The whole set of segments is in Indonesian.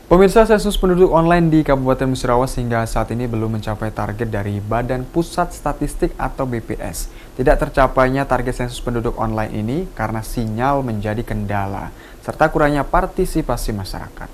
Pemirsa, sensus penduduk online di Kabupaten Musirawas hingga saat ini belum mencapai target dari Badan Pusat Statistik atau BPS. Tidak tercapainya target sensus penduduk online ini karena sinyal menjadi kendala, serta kurangnya partisipasi masyarakat.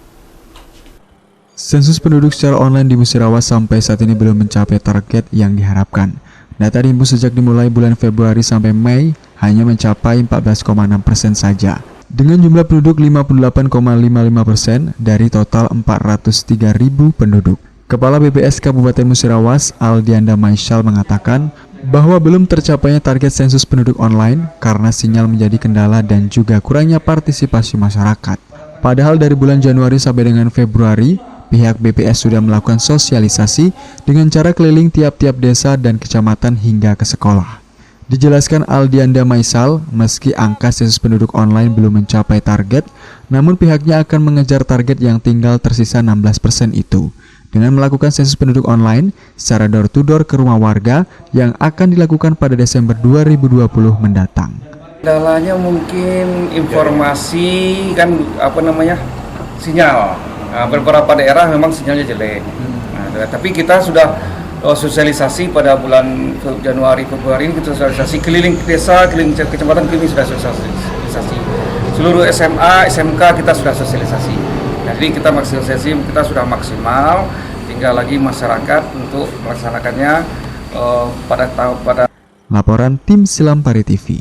Sensus penduduk secara online di Musirawas sampai saat ini belum mencapai target yang diharapkan. Data dihimpun sejak dimulai bulan Februari sampai Mei hanya mencapai 14,6% saja. Dengan jumlah penduduk 58,55% dari total 403.000 penduduk. Kepala BPS Kabupaten Musirawas, Aldianda Maishal mengatakan bahwa belum tercapainya target sensus penduduk online karena sinyal menjadi kendala dan juga kurangnya partisipasi masyarakat. Padahal dari bulan Januari sampai dengan Februari, pihak BPS sudah melakukan sosialisasi dengan cara keliling tiap-tiap desa dan kecamatan hingga ke sekolah. Dijelaskan Aldianda Maishal, meski angka sensus penduduk online belum mencapai target, namun pihaknya akan mengejar target yang tinggal tersisa 16% itu, dengan melakukan sensus penduduk online secara door-to-door ke rumah warga yang akan dilakukan pada Desember 2020 mendatang. Kendalanya mungkin informasi sinyal. Nah, beberapa daerah memang sinyalnya jelek. Nah, tapi kita sudah sosialisasi pada bulan Januari Februari ini, kita sosialisasi keliling desa, keliling kecamatan, keliling sudah sosialisasi. Seluruh SMA, SMK kita sudah sosialisasi. Jadi kita sudah maksimal, tinggal lagi masyarakat untuk melaksanakannya pada Laporan Tim Silampari TV.